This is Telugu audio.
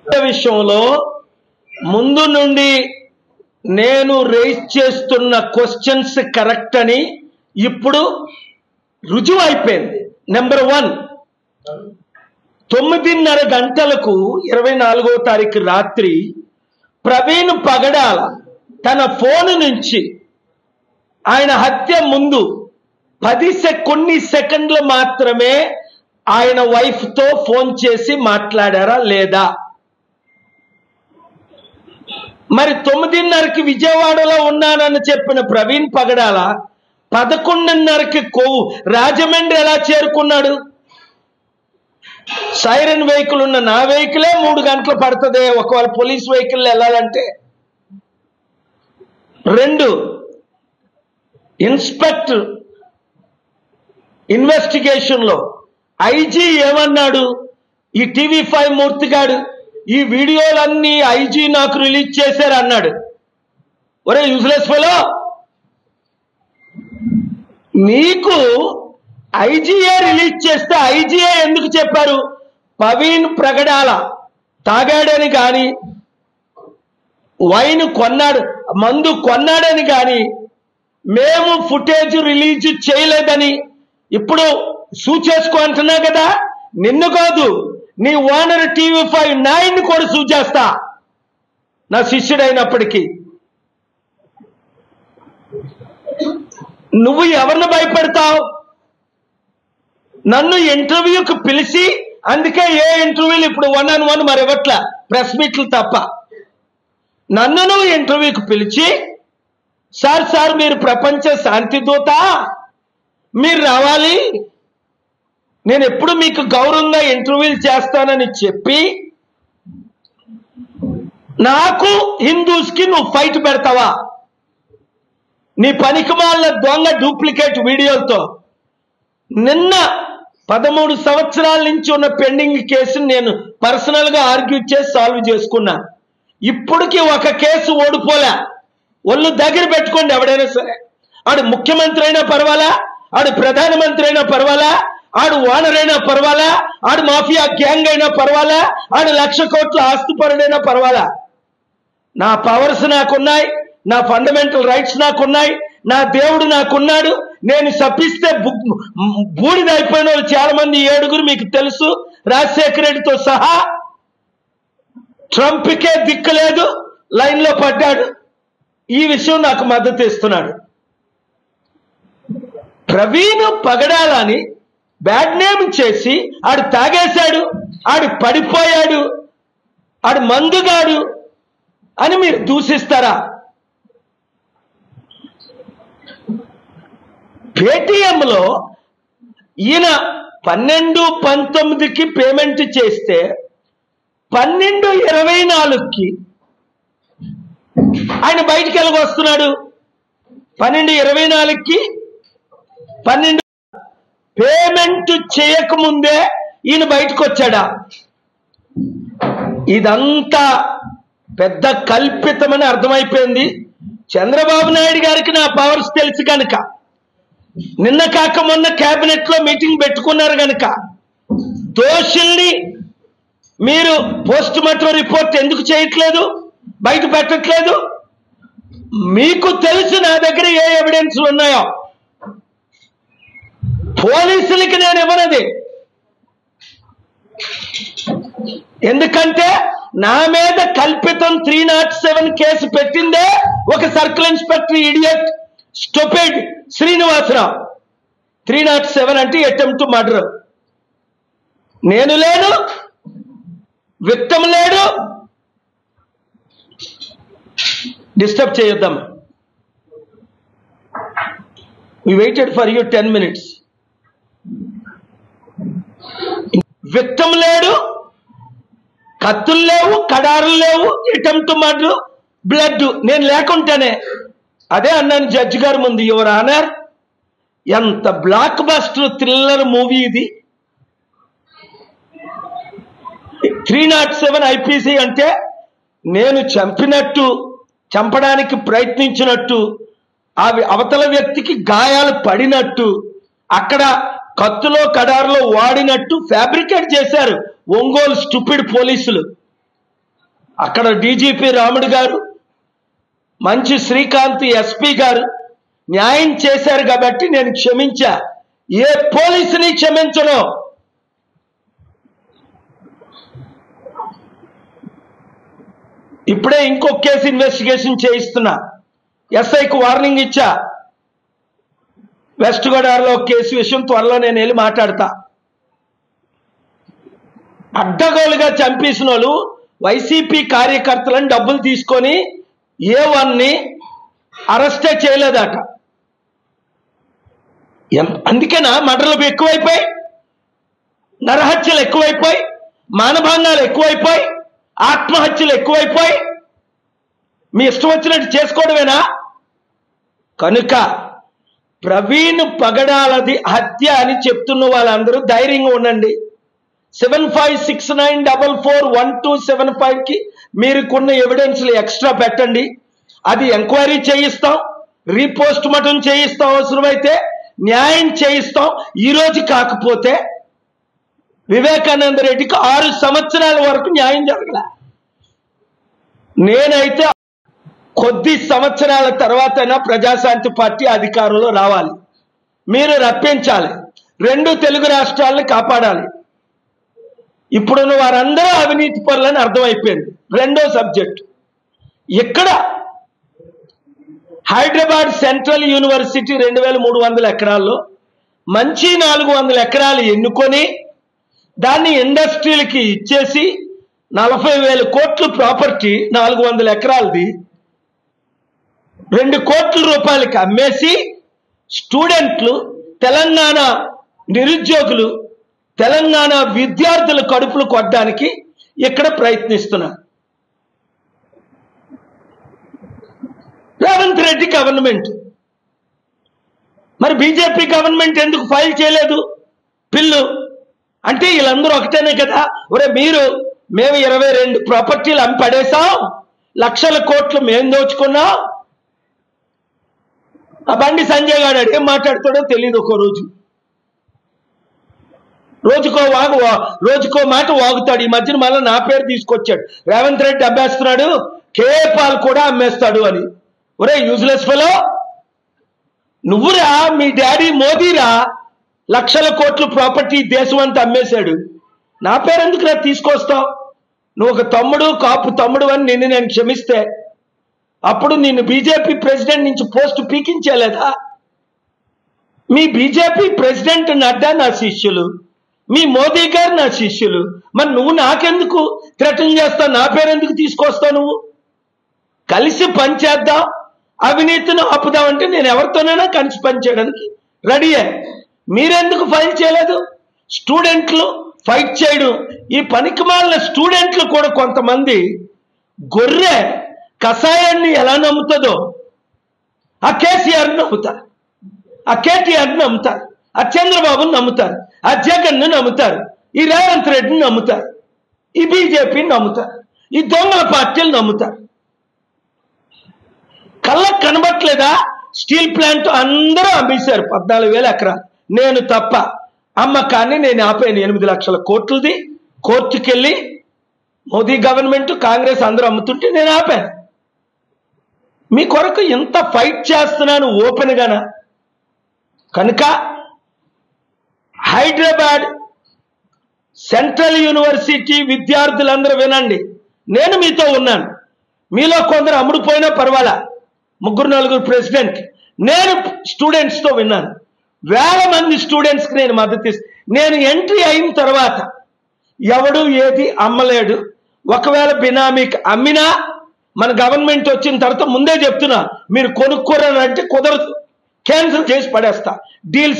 విషయంలో ముందు నుండి నేను రేజ్ చేస్తున్న క్వశ్చన్స్ కరెక్ట్ అని ఇప్పుడు రుజువు అయిపోయింది. నెంబర్ 1, 9:30 గంటలకు 24వ తారీఖు రాత్రి ప్రవీణ్ పగడాల తన ఫోన్ నుంచి ఆయన హత్య ముందు కొన్ని సెకండ్లు మాత్రమే ఆయన వైఫ్ తో ఫోన్ చేసి మాట్లాడారా లేదా? మరి 9:30కి విజయవాడలో ఉన్నానని చెప్పిన ప్రవీణ్ పగడాల 11:30కి రాజమండ్రి ఎలా చేరుకున్నాడు? సైరన్ వెహికల్ ఉన్న నా వెహికలే 3 గంటలు పడుతుంది ఒకవేళ పోలీస్ వెహికల్ వెళ్ళాలంటే. 2, ఇన్స్పెక్టర్ ఇన్వెస్టిగేషన్ లో ఐజీ ఏమన్నాడు? ఈ TV5 మూర్తిగాడు ఈ వీడియోలన్నీ ఐజీ నాకు రిలీజ్ చేశారు అన్నాడు. ఒరే యూజ్లెస్ ఫెలో, నీకు ఐజీఏ రిలీజ్ చేస్తే ఐజీఏ ఎందుకు చెప్పారు? ప్రవీణ్ పగడాల తాగాడని కానీ వైన్ కొన్నాడు మందు కొన్నాడని కానీ మేము ఫుటేజ్ రిలీజ్ చేయలేదని ఇప్పుడు సూచేసుకో అంటున్నా కదా. నిన్ను కాదు, నీ ఓనర్ TV5 9 కూడా సూచేస్తా, నా శిష్యుడైనప్పటికీ. నువ్వు ఎవరిని భయపెడతావు? నన్ను ఇంటర్వ్యూకి పిలిచి, అందుకే ఏ ఇంటర్వ్యూలు ఇప్పుడు 1-on-1 మరి ఇవ్వట్ల, ప్రెస్ మీట్లు తప్ప. నన్ను నువ్వు ఇంటర్వ్యూకి పిలిచి, సార్ మీరు ప్రపంచ శాంతి దూత, మీరు రావాలి, నేను ఎప్పుడు మీకు గౌరవంగా ఇంటర్వ్యూలు చేస్తానని చెప్పి నాకు హిందూస్కి నువ్వు ఫైట్ పెడతావా? నీ పనికిమాల దొంగ డూప్లికేట్ వీడియోలతో. నిన్న 13 సంవత్సరాల నుంచి ఉన్న పెండింగ్ కేసుని నేను పర్సనల్ గా ఆర్గ్యూ చేసి సాల్వ్ చేసుకున్నా. ఇప్పటికీ ఒక కేసు ఓడిపోలే. ఒళ్ళు దగ్గర పెట్టుకోండి ఎవడైనా సరే. ఆడు ముఖ్యమంత్రి అయినా పర్వాలా, ఆడు ప్రధానమంత్రి అయినా పర్వాలా, ఆడు ఓనర్ అయినా పర్వాలా, ఆడు మాఫియా గ్యాంగ్ అయినా పర్వాలా, ఆడు 1,00,000 కోట్ల ఆస్తిపరుడైనా పర్వాలా. నా పవర్స్ నాకున్నాయి, నా ఫండమెంటల్ రైట్స్ నాకున్నాయి, నా దేవుడు నాకున్నాడు. నేను శపిస్తే బూడిదైపోయిన వాళ్ళు చాలా మంది 7 మీకు తెలుసు, రాజశేఖర రెడ్డితో సహా. ట్రంప్కే దిక్కు లేదు, లైన్లో పడ్డాడు. ఈ విషయం నాకు మద్దతు ఇస్తున్నాడు. ప్రవీణ్ పగడాలని బ్యాడ్ నేమ్ చేసి ఆడు తాగేశాడు, ఆడు పడిపోయాడు, ఆడు మందుగాడు అని మీరు దూషిస్తారా? పేటిఎంలో ఈయన 12-19కి పేమెంట్ చేస్తే 12:24కి ఆయన బయటికి వెళ్ళగొస్తున్నాడు. 12:24కి పేమెంట్ చేయకముందే ఈయన బయటకు వచ్చాడా? ఇదంతా పెద్ద కల్పితమని అర్థమైపోయింది. చంద్రబాబు నాయుడు గారికి నా పవర్స్ తెలుసు కనుక, నిన్న కాక మొన్న కేబినెట్ లో మీటింగ్ పెట్టుకున్నారు కనుక, దోషుల్ని మీరు పోస్ట్ మార్టం రిపోర్ట్ ఎందుకు చేయట్లేదు, బయట పెట్టట్లేదు? మీకు తెలుసు నా దగ్గర ఏ ఎవిడెన్స్ ఉన్నాయో. పోలీసులకి నేను ఇవ్వనది, ఎందుకంటే నా మీద కల్పితం 307 కేసు పెట్టిందే ఒక circle inspector idiot stupid Srinivasarao. 307 అంటే అటెంప్ట్ మర్డర్. నేను లేను, విక్టిమ్ లేడు. డిస్టర్బ్ చేయొద్దాం. We waited for you 10 minutes. Victim లేడు, కత్తులు లేవు, కడారులు లేవు, అటెంప్ట్ మర్డర్, బ్లడ్. నేను లేకుంటేనే అదే అన్నాను జడ్జి గారి ముందు, యువర్ ఆనర్, ఎంత బ్లాక్ బస్టర్ థ్రిల్లర్ మూవీ ఇది. 307 IPC అంటే నేను చంపినట్టు, చంపడానికి ప్రయత్నించినట్టు, అవతల వ్యక్తికి గాయాలు పడినట్టు, అక్కడ కత్తులో కడారులో వాడినట్టు ఫ్యాబ్రికేట్ చేశారు ఒంగోలు స్టూపిడ్ పోలీసులు. అక్కడ డీజీపీ రాముడు గారు, మంచి శ్రీకాంత్ ఎస్పీ గారు న్యాయం చేశారు కాబట్టి నేను క్షమించా. ఏ పోలీసుని క్షమించను. ఇప్పుడే ఇంకొక కేసు ఇన్వెస్టిగేషన్ చేయిస్తున్నా. ఎస్ఐకి వార్నింగ్ ఇచ్చా. వెస్ట్ గోదావరిలో కేసు విషయం త్వరలో నేను వెళ్ళి మాట్లాడతా. అడ్డగోలుగా చంపేసిన వాళ్ళు వైసీపీ కార్యకర్తలను డబ్బులు తీసుకొని ఏ1ని అరెస్టే చేయలేదట. అందుకేనా మర్డర్లు ఎక్కువైపోయి, నరహత్యలు ఎక్కువైపోయి, మానభంగాలు ఎక్కువైపోయి, ఆత్మహత్యలు ఎక్కువైపోయి, మీ ఇష్టం వచ్చినట్టు చేసుకోవడమేనా? కనుక ప్రవీణ్ పగడాలది హత్య అని చెప్తున్న వాళ్ళందరూ ధైర్యంగా ఉండండి. 7569441275కి మీరుకున్న ఎవిడెన్స్లు ఎక్స్ట్రా పెట్టండి. అది ఎంక్వైరీ చేయిస్తాం, రీపోస్ట్ మార్టం చేయిస్తాం, అవసరమైతే న్యాయం చేయిస్తాం. ఈరోజు కాకపోతే వివేకానంద రెడ్డికి 6 సంవత్సరాల వరకు న్యాయం జరగలే. నేనైతే కొద్ది సంవత్సరాల తర్వాతైనా ప్రజాశాంతి పార్టీ అధికారంలో రావాలి. మీరు రప్పించాలి. 2 తెలుగు రాష్ట్రాలను కాపాడాలి. ఇప్పుడున్న వారందరూ అవినీతి పరులని అర్థమైపోయింది. రెండో సబ్జెక్ట్, ఇక్కడ హైదరాబాద్ సెంట్రల్ యూనివర్సిటీ 2300 ఎకరాల్లో మంచి 400 ఎకరాలు ఎన్నుకొని దాన్ని ఇండస్ట్రీలకి ఇచ్చేసి 40,000 కోట్ల ప్రాపర్టీ 400 ఎకరాలది 2 కోట్ల రూపాయలకి అమ్మేసి స్టూడెంట్లు, తెలంగాణ నిరుద్యోగులు, తెలంగాణ విద్యార్థుల కడుపులు కొట్టడానికి ఇక్కడ ప్రయత్నిస్తున్నారు. రేవంత్ రెడ్డి గవర్నమెంట్, మరి బీజేపీ గవర్నమెంట్ ఎందుకు ఫైల్ చేయలేదు బిల్లు? అంటే వీళ్ళందరూ ఒకటేనే కదా. ఒరే మేము 22 ప్రాపర్టీలు అమ్మి పడేసాం, లక్షల కోట్లు మేము దోచుకున్నాం. ఆ బండి సంజయ్ గారు ఏం మాట్లాడుతాడో తెలియదు. రోజుకో మాట వాగుతాడు. ఈ మధ్యన మళ్ళీ నా పేరు తీసుకొచ్చాడు. రేవంత్ రెడ్డి అమ్మేస్తున్నాడు, కేపాల్ కూడా అమ్మేస్తాడు అని. ఒరే యూజ్లెస్ ఫెలో, నువ్వురా, మీ డాడీ మోదీరా లక్షల కోట్ల ప్రాపర్టీ దేశం అంతా అమ్మేశాడు. నా పేరు ఎందుకు రా తీసుకొస్తావు? నువ్వు ఒక తమ్ముడు, కాపు తమ్ముడు అని నేను క్షమిస్తే అప్పుడు నిన్ను బీజేపీ ప్రెసిడెంట్ నుంచి పోస్ట్ పీకించలేదా? మీ బీజేపీ ప్రెసిడెంట్ నడ్డా నా శిష్యులు, మీ మోదీ గారు నా శిష్యులు. మరి నువ్వు నాకెందుకు థ్రెటన్ చేస్తావు? నా పేరు ఎందుకు తీసుకొస్తావు? నువ్వు కలిసి పనిచేద్దాం, అవినీతిని ఆపుదామంటే నేను ఎవరితోనైనా కలిసి పనిచేయడానికి రెడీయే. మీరెందుకు ఫైల్ చేయలేదు? స్టూడెంట్లు ఫైట్ చేయడం, ఈ పనికిమాలిన స్టూడెంట్లు కూడా కొంతమంది గొర్రె కషాయాన్ని ఎలా నమ్ముతుందో ఆ కేసీఆర్ని నమ్ముతారు, ఆ కేటీఆర్ని నమ్ముతారు, ఆ చంద్రబాబుని నమ్ముతారు, ఆ జగన్ను నమ్ముతారు, ఈ రేవంత్ రెడ్డిని నమ్ముతారు, ఈ బీజేపీని నమ్ముతారు, ఈ దొంగల పార్టీలు నమ్ముతారు. కళ్ళకు కనబట్లేదా? స్టీల్ ప్లాంట్ అందరూ అమ్మేశారు 14,000 ఎకరాలు, నేను తప్ప. అమ్మకాన్ని నేను ఆపాను. 8 లక్షల కోట్లది కోర్టుకెళ్ళి మోదీ గవర్నమెంట్, కాంగ్రెస్ అందరూ అమ్ముతుంటే నేను ఆపాను. మీ కొరకు ఎంత ఫైట్ చేస్తున్నాను ఓపెన్గానా. కనుక హైదరాబాద్ సెంట్రల్ యూనివర్సిటీ విద్యార్థులందరూ వినండి, నేను మీతో ఉన్నాను. మీలో కొందరు అమ్ముడుపోయినా పర్వాలా, 3-4 ప్రెసిడెంట్, నేను స్టూడెంట్స్తో విన్నాను. వేల మంది స్టూడెంట్స్కి నేను మద్దతు ఇస్తాను. నేను ఎంట్రీ అయిన తర్వాత ఎవడు ఏది అమ్మలేడు. ఒకవేళ బినామీకి అమ్మినా మన గవర్నమెంట్ వచ్చిన తర్వాత ముందే చెప్తున్నా, మీరు కొనుక్కోరని అంటే కుదరదు, క్యాన్సిల్ చేసి పడేస్తా. డీల్స్